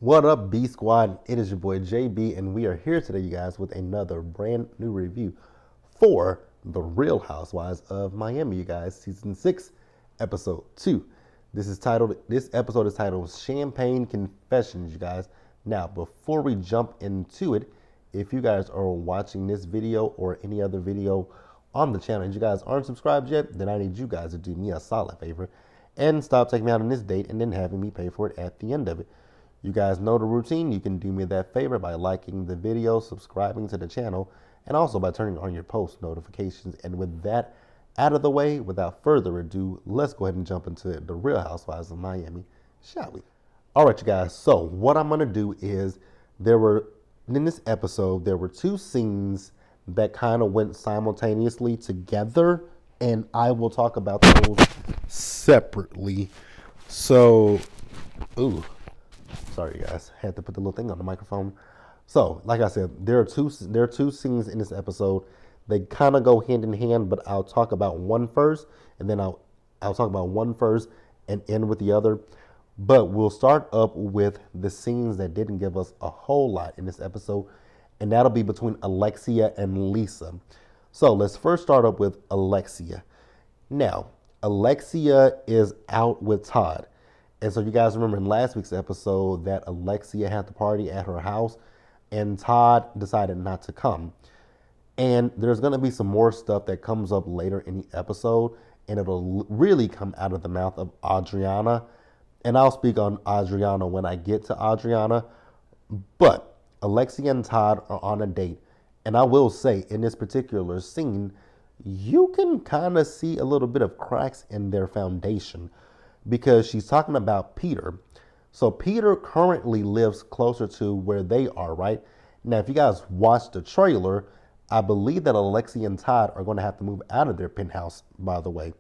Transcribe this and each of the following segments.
What up, B Squad? It is your boy JB, and we are here today, you guys, with another brand new review for The Real Housewives of Miami, you guys, season 6, episode 2. This episode is titled Champagne Confessions, you guys. Now, before we jump into it, if you guys are watching this video or any other video on the channel and you guys aren't subscribed yet, then I need you guys to do me a solid favor and stop taking me out on this date and then having me pay for it at the end of it. You guys know the routine. You can do me that favor by liking the video, subscribing to the channel, and also by turning on your post notifications. And with that out of the way, without further ado, let's go ahead and jump into The Real Housewives of Miami, shall we? All right, you guys. So what I'm going to do is in this episode, there were two scenes that kind of went simultaneously together, and I will talk about those separately. So, ooh. Sorry, guys. Had to put the little thing on the microphone. So, like I said, there are two scenes in this episode. They kind of go hand in hand, but I'll talk about one first, and then I'll talk about one first and end with the other. But we'll start up with the scenes that didn't give us a whole lot in this episode, and that'll be between Alexia and Lisa. So let's first start up with Alexia. Now, Alexia is out with Todd. And so you guys remember in last week's episode that Alexia had the party at her house and Todd decided not to come. And there's going to be some more stuff that comes up later in the episode, and it'll really come out of the mouth of Adriana. And I'll speak on Adriana when I get to Adriana. But Alexia and Todd are on a date. And I will say, in this particular scene, you can kind of see a little bit of cracks in their foundation, because she's talking about Peter. So Peter currently lives closer to where they are, right? Now, if you guys watch the trailer, I believe that Alexia and Todd are going to have to move out of their penthouse, by the way.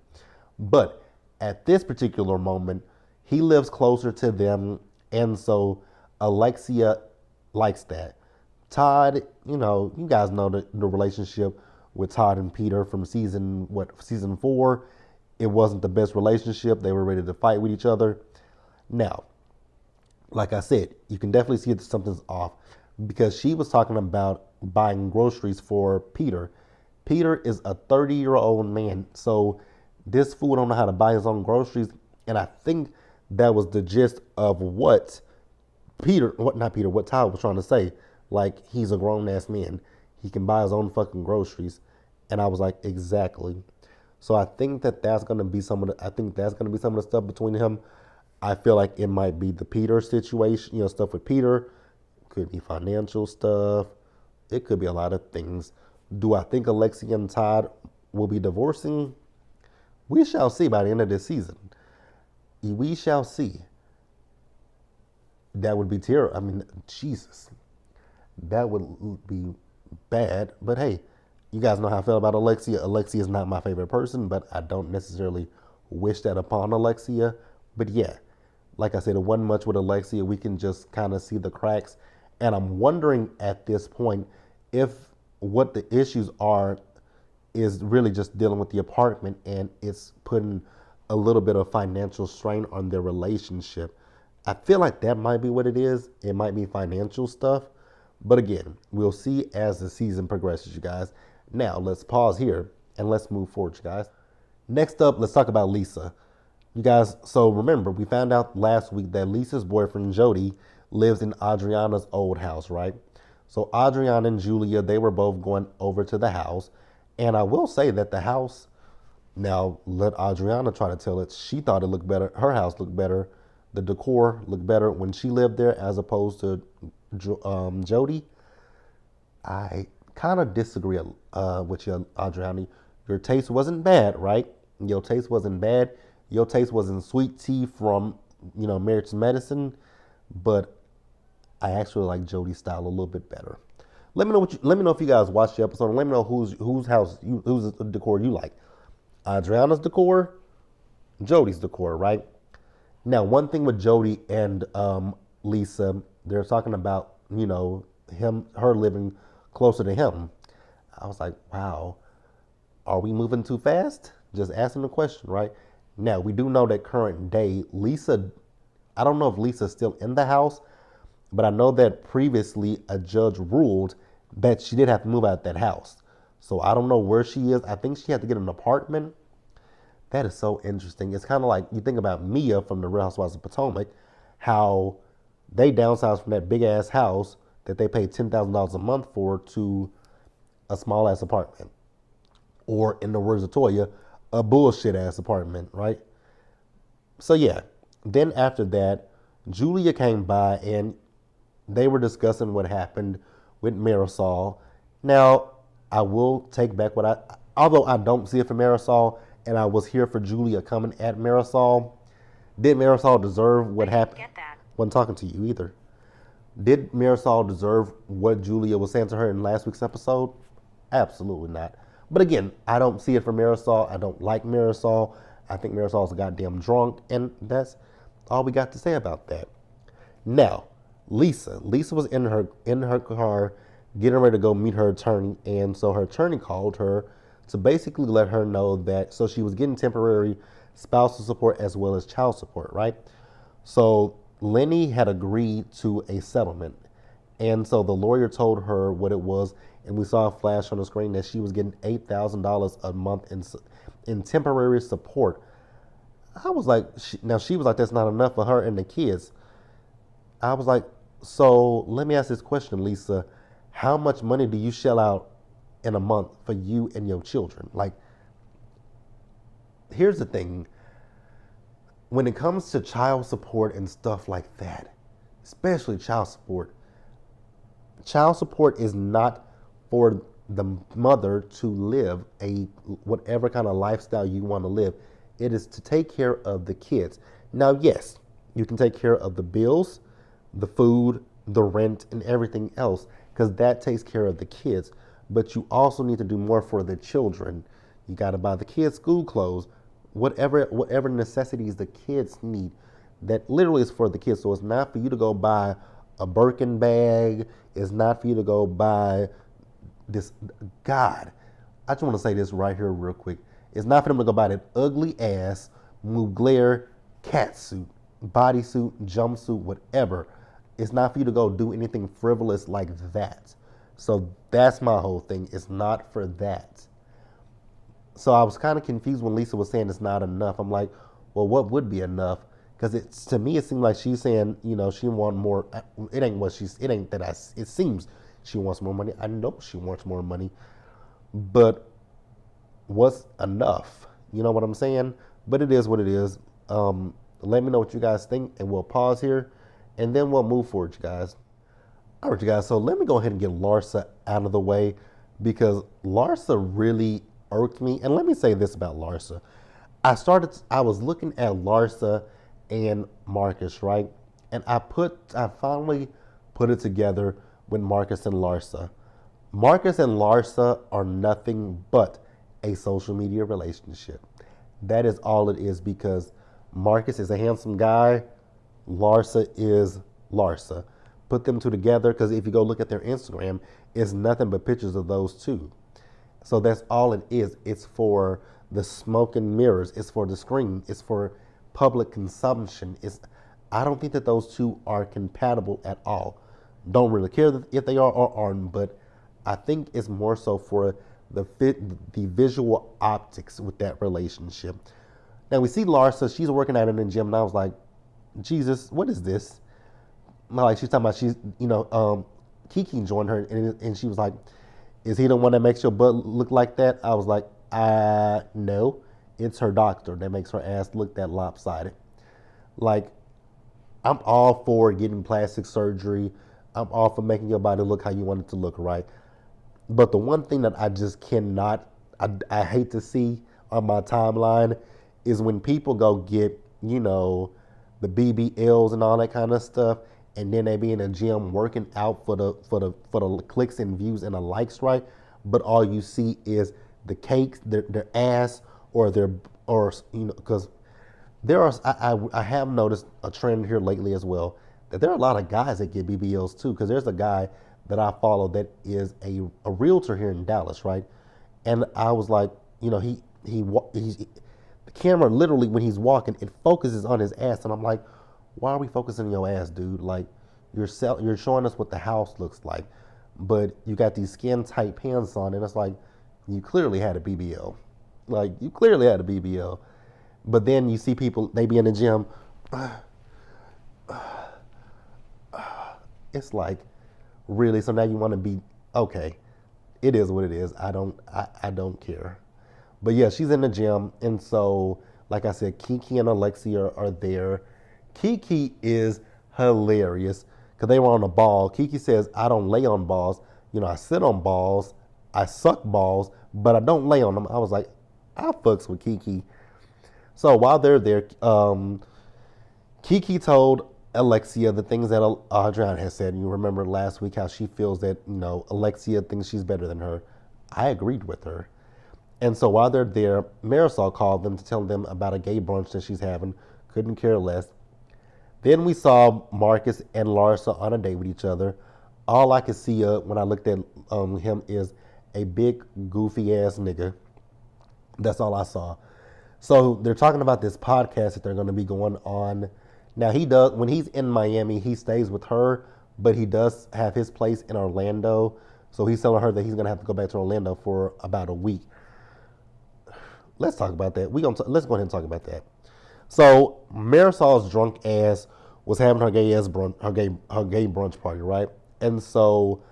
But at this particular moment, he lives closer to them, and so Alexia likes that. Todd, you guys know the relationship with Todd and Peter from season 4. It wasn't the best relationship. They were ready to fight with each other. Now, like I said, you can definitely see that something's off, because she was talking about buying groceries for Peter. Peter is a 30-year-old man, so this fool don't know how to buy his own groceries. And I think that was the gist of what Todd was trying to say. Like, he's a grown-ass man. He can buy his own fucking groceries. And I was like, exactly. So I think that's going to be some of the stuff between him. I feel like it might be the Peter situation, stuff with Peter. Could be financial stuff. It could be a lot of things. Do I think Alexia and Todd will be divorcing? We shall see by the end of this season. We shall see. That would be terrible. I mean, Jesus. That would be bad. But hey, you guys know how I feel about Alexia. Alexia is not my favorite person, but I don't necessarily wish that upon Alexia. But yeah, like I said, it wasn't much with Alexia. We can just kind of see the cracks. And I'm wondering at this point if what the issues are is really just dealing with the apartment, and it's putting a little bit of financial strain on their relationship. I feel like that might be what it is. It might be financial stuff. But again, we'll see as the season progresses, you guys. Now, let's pause here and let's move forward, you guys. Next up, let's talk about Lisa. You guys, so remember, we found out last week that Lisa's boyfriend, Jody, lives in Adriana's old house, right? So Adriana and Julia, they were both going over to the house. And I will say that the house, now let Adriana try to tell it, she thought it looked better. Her house looked better. The decor looked better when she lived there as opposed to Jody. I kind of disagree with you, Adriana. Your taste wasn't bad, right? Your taste wasn't bad. Your taste wasn't sweet tea from, Marriage Medicine, but I actually like Jody's style a little bit better. Let me know if you guys watched the episode, and let me know whose decor you like. Adriana's decor, Jody's decor, right? Now, one thing with Jody and Lisa, they're talking about, her living closer to him. I was like, wow, are we moving too fast? Just asking the question, right? Now, we do know that current day, Lisa, I don't know if Lisa's still in the house, But I know that previously a judge ruled that she did have to move out of that house. So I don't know where she is. I think she had to get an apartment. That is so interesting. It's kind of like you think about Mia from the Real Housewives of Potomac, how they downsized from that big ass house that they paid $10,000 a month for to a small ass apartment. Or, in the words of Toya, a bullshit ass apartment, right? So, yeah. Then after that, Julia came by and they were discussing what happened with Marisol. Now, I will take back although I don't see it for Marisol, and I was here for Julia coming at Marisol. Did Marisol deserve what happened? Get that. Wasn't talking to you either. Did Marisol deserve what Julia was saying to her in last week's episode? Absolutely not. But again, I don't see it for Marisol. I don't like Marisol. I think Marisol's a goddamn drunk, and that's all we got to say about that. Now, Lisa. Lisa was in her car getting ready to go meet her attorney, and so her attorney called her to basically let her know that so she was getting temporary spousal support as well as child support, right? So Lenny had agreed to a settlement. And so the lawyer told her what it was, and we saw a flash on the screen that she was getting $8,000 a month in temporary support. I was like, she was like, that's not enough for her and the kids. I was like, so let me ask this question, Lisa. How much money do you shell out in a month for you and your children? Like, here's the thing. When it comes to child support and stuff like that, especially child support is not for the mother to live a whatever kind of lifestyle you want to live. It is to take care of the kids. Now, yes, you can take care of the bills, the food, the rent, and everything else, because that takes care of the kids. But you also need to do more for the children. You got to buy the kids school clothes, whatever necessities the kids need. That literally is for the kids. So it's not for you to go buy a Birkin bag. It's not for you to go buy this. God, I just want to say this right here real quick. It's not for them to go buy that ugly ass Mugler cat suit, bodysuit, jumpsuit, whatever. It's not for you to go do anything frivolous like that. So that's my whole thing. It's not for that. So I was kind of confused when Lisa was saying it's not enough. I'm like, well, what would be enough? Because to me, it seemed like she's saying, she wants more. It ain't it seems she wants more money. I know she wants more money. But what's enough? You know what I'm saying? But it is what it is. Let me know what you guys think, and we'll pause here, and then we'll move forward, you guys. All right, you guys, so let me go ahead and get Larsa out of the way, because Larsa really irked me. And let me say this about Larsa. I was looking at Larsa and Marcus, right? And I finally put it together with Marcus and Larsa. Marcus and Larsa are nothing but a social media relationship. That is all it is, because Marcus is a handsome guy. Larsa is Larsa. Put them two together, because if you go look at their Instagram, it's nothing but pictures of those two. So that's all it is. It's for the smoke and mirrors. It's for the screen. It's for public consumption. I don't think that those two are compatible at all. Don't really care if they are or aren't, but I think it's more so for the visual optics with that relationship. Now we see Larsa, she's working out in the gym, and I was like, Jesus, what is this? Like, she's talking about Kiki joined her, and she was like, is he the one that makes your butt look like that? I was like, no, it's her doctor that makes her ass look that lopsided. Like, I'm all for getting plastic surgery. I'm all for making your body look how you want it to look, right? But the one thing that I just cannot, I hate to see on my timeline is when people go get, the BBLs and all that kind of stuff, and then they be in a gym working out for the clicks and views and the likes, right? But all you see is the cakes, their ass, because I have noticed a trend here lately as well, that there are a lot of guys that get BBLs too. Because there's a guy that I follow that is a realtor here in Dallas, right? And I was like, he's the camera literally when he's walking, it focuses on his ass, and I'm like, why are we focusing on your ass, dude? Like, you're showing us what the house looks like, but you got these skin tight pants on, and it's like you clearly had a BBL. Like you clearly had a BBL. But then you see people, they be in the gym. It's like, really? So now you want to be okay? It is what it is. I don't care. But yeah, she's in the gym, and so like I said, Kiki and Alexia are there. Kiki is hilarious because they were on a ball. Kiki says, "I don't lay on balls. You know, I sit on balls, I suck balls, but I don't lay on them." I was like, I fucks with Kiki. So while they're there, Kiki told Alexia the things that Adriana has said. You remember last week how she feels that, Alexia thinks she's better than her. I agreed with her. And so while they're there, Marisol called them to tell them about a gay brunch that she's having. Couldn't care less. Then we saw Marcus and Larsa on a date with each other. All I could see when I looked at him is a big, goofy ass nigga. That's all I saw. So they're talking about this podcast that they're going to be going on. Now he does, when he's in Miami, he stays with her, but he does have his place in Orlando. So he's telling her that he's going to have to go back to Orlando for about a week. Let's talk about that. Let's go ahead and talk about that. So Marisol's drunk ass was having her gay brunch party, right? And so,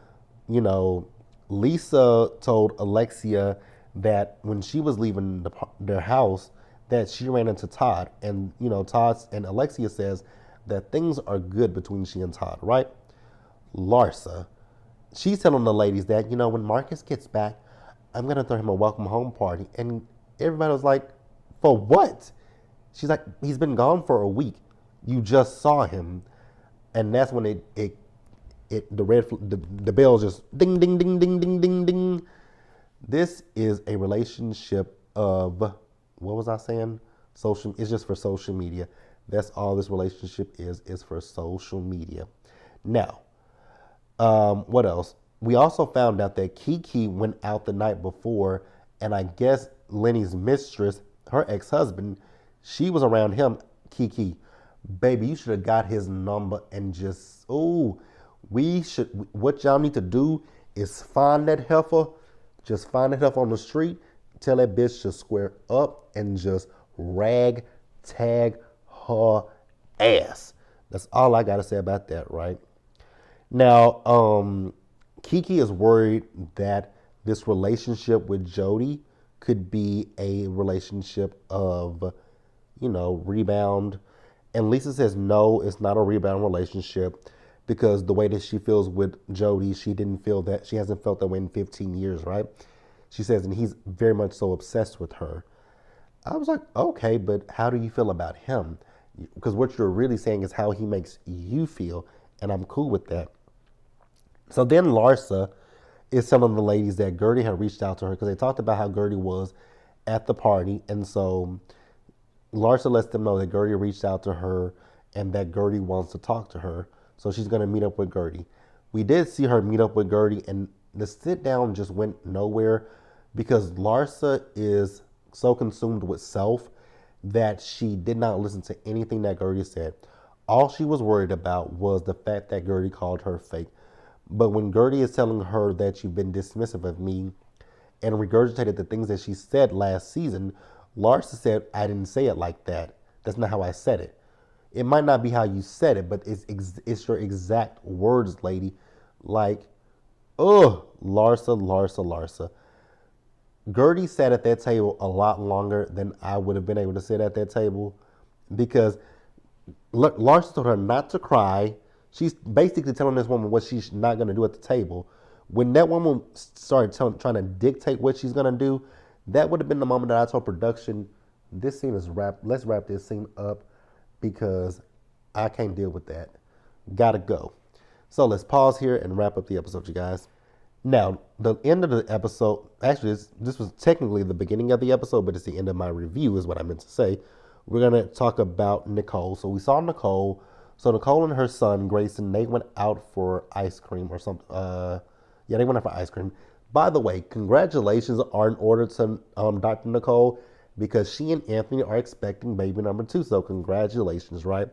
Lisa told Alexia that when she was leaving their house, that she ran into Todd. And, Todd and Alexia says that things are good between she and Todd, right? Larsa, she's telling the ladies that, when Marcus gets back, I'm going to throw him a welcome home party. And everybody was like, for what? She's like, he's been gone for a week. You just saw him. And that's when the bell just ding, ding, ding, ding, ding, ding, ding. This is a relationship of, what was I saying? It's just for social media. That's all this relationship is for social media. Now, what else? We also found out that Kiki went out the night before, and I guess Lenny's mistress, her ex-husband, she was around him. Kiki, baby, you should have got his number and just, what y'all need to do is find that heifer. Just find that heifer on the street. Tell that bitch to square up and just rag tag her ass. That's all I got to say about that, right? Now, Kiki is worried that this relationship with Jody could be a relationship of, rebound. And Lisa says, no, it's not a rebound relationship because the way that she feels with Jody, she hasn't felt that way in 15 years, right? She says, and he's very much so obsessed with her. I was like, okay, but how do you feel about him? Because what you're really saying is how he makes you feel, and I'm cool with that. So then Larsa is telling the ladies that Gertie had reached out to her because they talked about how Gertie was at the party. And so Larsa lets them know that Gertie reached out to her and that Gertie wants to talk to her. So she's going to meet up with Gertie. We did see her meet up with Gertie, and the sit down just went nowhere because Larsa is so consumed with self that she did not listen to anything that Gertie said. All she was worried about was the fact that Gertie called her fake. But when Gertie is telling her that you've been dismissive of me and regurgitated the things that she said last season, Larsa said, I didn't say it like that. That's not how I said it. It might not be how you said it, but it's your exact words, lady. Like, Larsa. Gertie sat at that table a lot longer than I would have been able to sit at that table because Larsa told her not to cry. She's basically telling this woman what she's not going to do at the table. When that woman started trying to dictate what she's going to do, that would have been the moment that I told production, this scene is wrapped. Let's wrap this scene up because I can't deal with that. Gotta go. So let's pause here and wrap up the episode, you guys. Now, the end of the episode, actually, this was technically the beginning of the episode, but it's the end of my review is what I meant to say. We're going to talk about Nicole. So we saw Nicole. So Nicole and her son, Grayson, they went out for ice cream or something. They went out for ice cream. By the way, congratulations are in order to Dr. Nicole because she and Anthony are expecting baby number 2. So congratulations, right?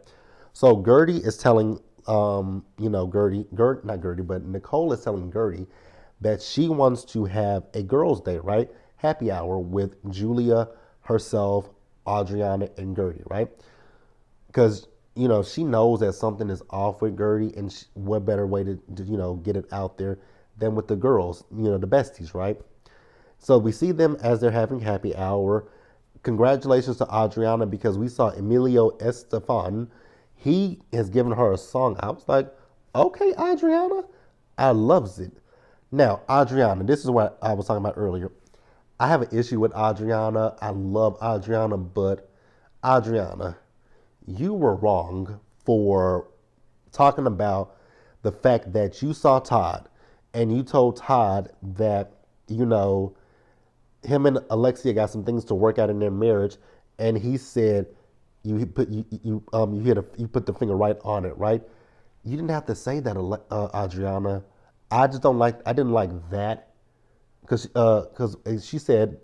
So Gertie is telling Not Gertie, but Nicole is telling Gertie that she wants to have a girls' day, right? Happy hour with Julia, herself, Adriana, and Gertie, right? Because she knows that something is off with Gertie, and what better way to get it out there than with the girls, the besties, right? So we see them as they're having happy hour. Congratulations to Adriana because we saw Emilio Estefan. He has given her a song. I was like, okay, Adriana, I loves it. Now, Adriana, this is what I was talking about earlier. I have an issue with Adriana. I love Adriana, but Adriana, you were wrong for talking about the fact that you saw Todd and you told Todd that, him and Alexia got some things to work out in their marriage, and he said you put the finger right on it, right? You didn't have to say that, Adriana. I didn't like that because she said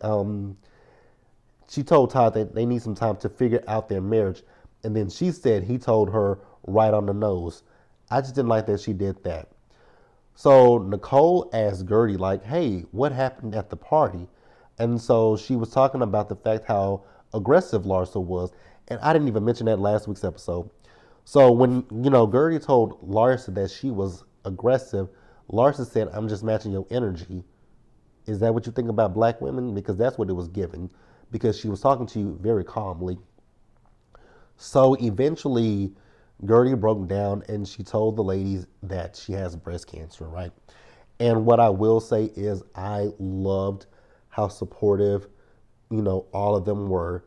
she told Todd that they need some time to figure out their marriage, and then she said he told her right on the nose. I just didn't like that she did that. So Nicole asked Gertie, like, hey, what happened at the party? And so she was talking about the fact how aggressive Larsa was. And I didn't even mention that last week's episode. So when, Gertie told Larsa that she was aggressive, Larsa said, I'm just matching your energy. Is that what you think about black women? Because that's what it was given. Because she was talking to you very calmly. So eventually, Gertie broke down and she told the ladies that she has breast cancer, right? And what I will say is I loved how supportive, all of them were.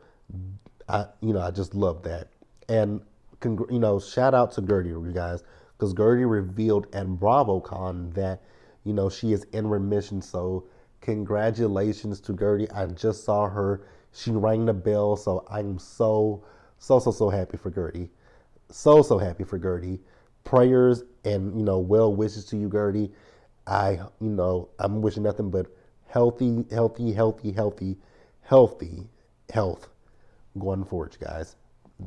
I just loved that. And, shout out to Gertie, you guys, because Gertie revealed at BravoCon that, she is in remission. So congratulations to Gertie. I just saw her. She rang the bell. So I'm so happy for Gertie. So happy for Gertie. Prayers and well wishes to you, Gertie. I'm wishing nothing but healthy health going forward, you guys.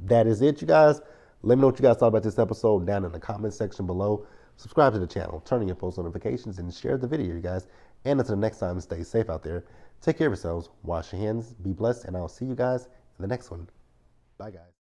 That is it, you guys. Let me know what you guys thought about this episode down in the comment section below. Subscribe to the channel, turn on your post notifications, and share the video, you guys. And until next time, stay safe out there. Take care of yourselves. Wash your hands. Be blessed. And I'll see you guys in the next one. Bye, guys.